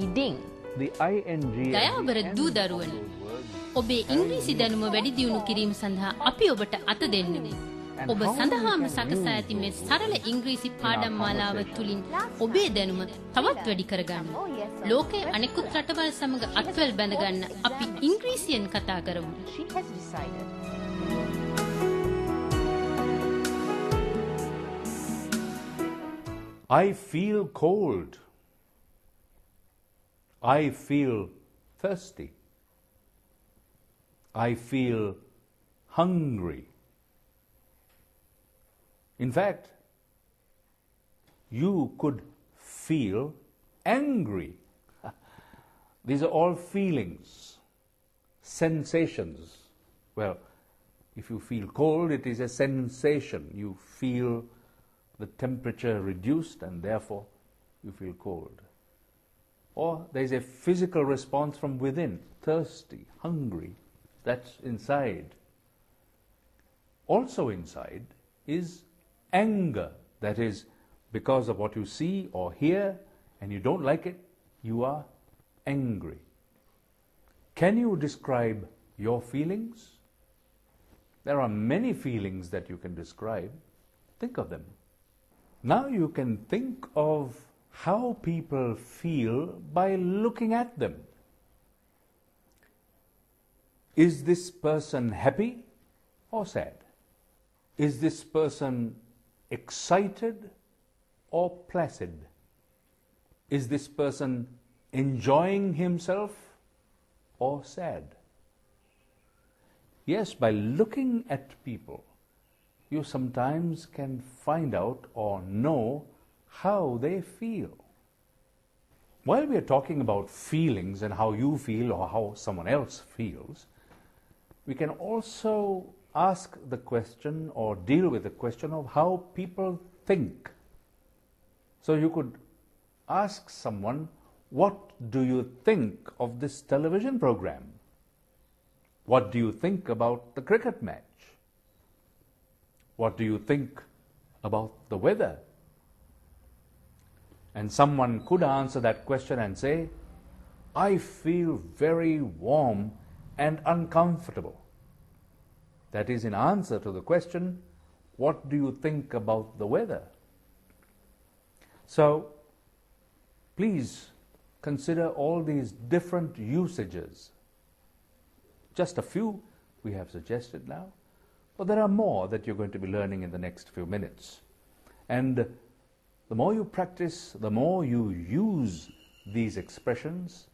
feeding. The ing දයාබර දූ දරුවනි ඔබේ ඉංග්‍රීසි දැනුම වැඩි දියුණු කිරීම සඳහා අපි ඔබට අත දෙන්නෙමු. ඔබ සඳහාම සකසා ඇති මේ සරල ඉංග්‍රීසි පාඩම් මාලාව තුලින් ඔබේ දැනුම තවත් වැඩි කරගන්න. ලෝකයේ අනෙකුත් රටවල් සමග අත්වැල් බැඳ ගන්න අපි ඉංග්‍රීසියෙන් කතා කරමු. I feel cold. I feel thirsty. I feel hungry. In fact, you could feel angry. These are all feelings, sensations. Well, if you feel cold, it is a sensation. You feel the temperature reduced and therefore you feel cold. Or there is a physical response from within, thirsty, hungry, that's inside. Also inside is anger, that is because of what you see or hear and you don't like it, you are angry. Can you describe your feelings? There are many feelings that you can describe. Think of them. Now you can think of how people feel by looking at them. Is this person happy or sad? Is this person excited or placid? Is this person enjoying himself or sad? Yes, by looking at people, you sometimes can find out or know how they feel. While we are talking about feelings and how you feel or how someone else feels, we can also ask the question or deal with the question of how people think. So you could ask someone, what do you think of this television program? What do you think about the cricket match? What do you think about the weather? And someone could answer that question and say, I feel very warm and uncomfortable. That is in answer to the question, what do you think about the weather? So, please consider all these different usages. Just a few we have suggested now, but there are more that you're going to be learning in the next few minutes. And the more you practice, the more you use these expressions,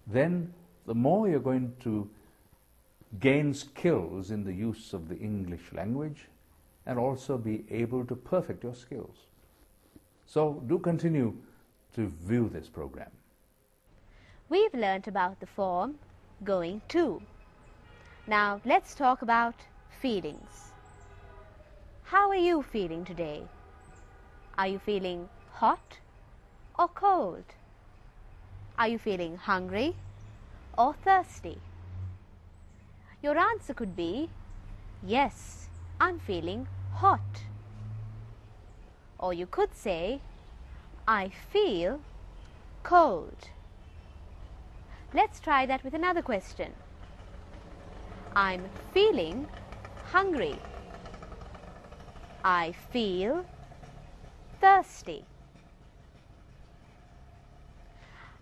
then the more you're going to gain skills in the use of the English language and also be able to perfect your skills. So do continue to view this program. We've learnt about the form going to. Now let's talk about feelings. How are you feeling today? Are you feeling hot or cold? Are you feeling hungry or thirsty? Your answer could be, yes, I'm feeling hot. Or you could say, I feel cold. Let's try that with another question. I'm feeling hungry. I feel thirsty.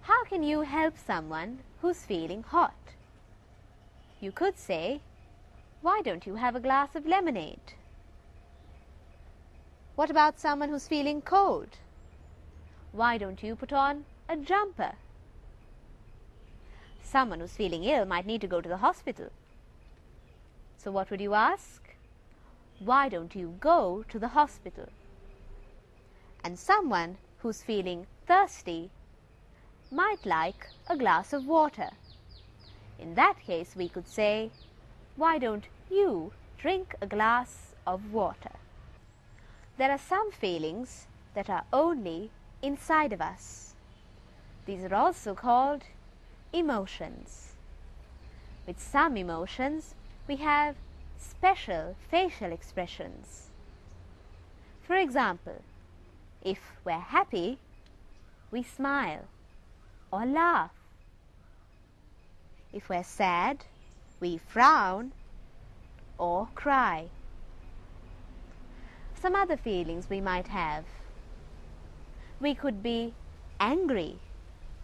How can you help someone who's feeling hot? You could say, why don't you have a glass of lemonade? What about someone who's feeling cold? Why don't you put on a jumper? Someone who's feeling ill might need to go to the hospital. So what would you ask? Why don't you go to the hospital? And someone who's feeling thirsty might like a glass of water. In that case, we could say, why don't you drink a glass of water? There are some feelings that are only inside of us. These are also called emotions. With some emotions, we have special facial expressions. For example, if we're happy, we smile or laugh. If we're sad, we frown or cry. Some other feelings we might have. We could be angry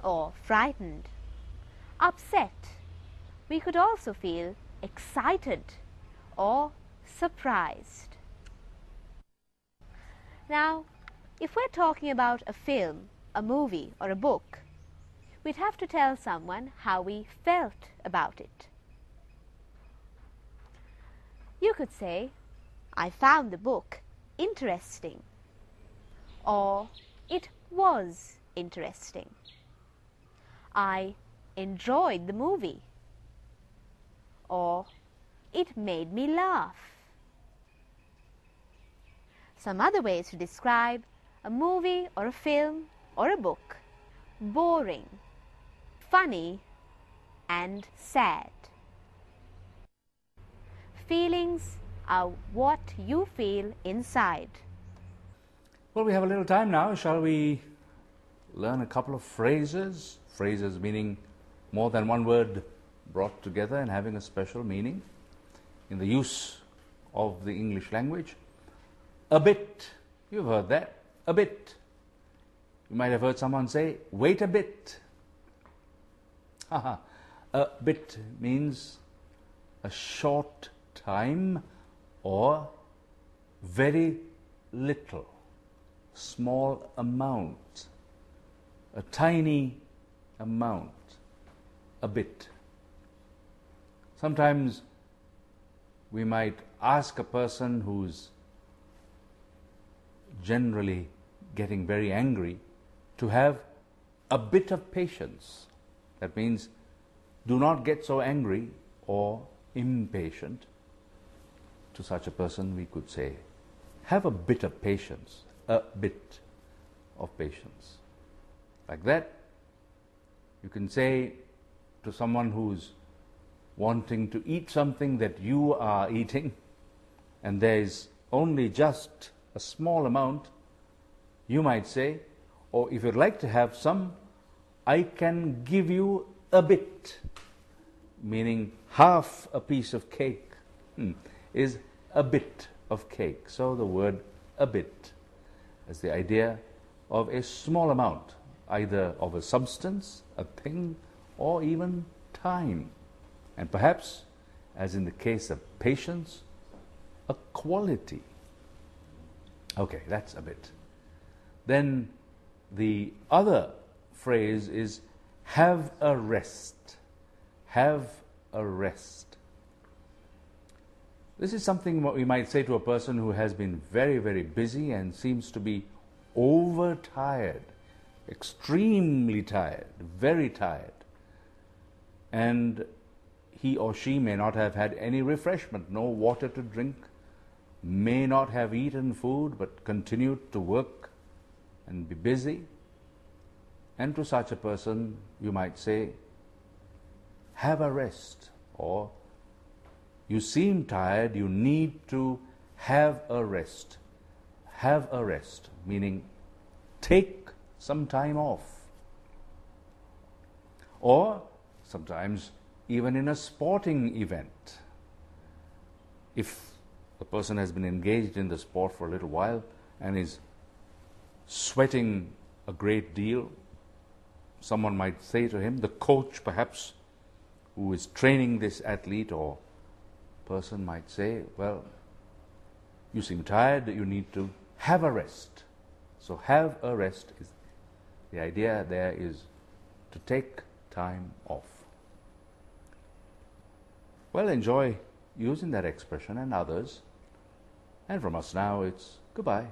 or frightened, upset. We could also feel excited or surprised. Now, if we're talking about a film, a movie, or a book, we'd have to tell someone how we felt about it. You could say, I found the book interesting, or it was interesting. I enjoyed the movie, or it made me laugh. Some other ways to describe a movie or a film or a book: boring, funny, and sad. Feelings are what you feel inside. Well, we have a little time now. Shall we learn a couple of phrases? Phrases meaning more than one word brought together and having a special meaning in the use of the English language. A bit. You've heard that. A bit. You might have heard someone say, wait a bit. A bit means a short time or very little, small amount, a tiny amount, a bit. Sometimes we might ask a person who's generally getting very angry to have a bit of patience. That means do not get so angry or impatient. To such a person we could say, have a bit of patience, a bit of patience. Like that, you can say to someone who's wanting to eat something that you are eating, and there is only just a small amount, you might say, or if you'd like to have some, I can give you a bit, meaning half a piece of cake is a bit of cake. So the word a bit is the idea of a small amount, either of a substance, a thing, or even time. And perhaps, as in the case of patience, a quality. Okay, that's a bit. Then the other phrase is have a rest. Have a rest. This is something what we might say to a person who has been very, very busy and seems to be overtired, extremely tired, very tired. And he or she may not have had any refreshment, no water to drink, may not have eaten food but continued to work and be busy. And to such a person you might say, have a rest, or you seem tired, you need to have a rest. Have a rest, meaning take some time off. Or sometimes even in a sporting event, if the person has been engaged in the sport for a little while and is sweating a great deal, someone might say to him, the coach perhaps, who is training this athlete or person might say, well, you seem tired, you need to have a rest. So have a rest, is the idea there is to take time off. Well, enjoy using that expression and others. And from us now, it's goodbye.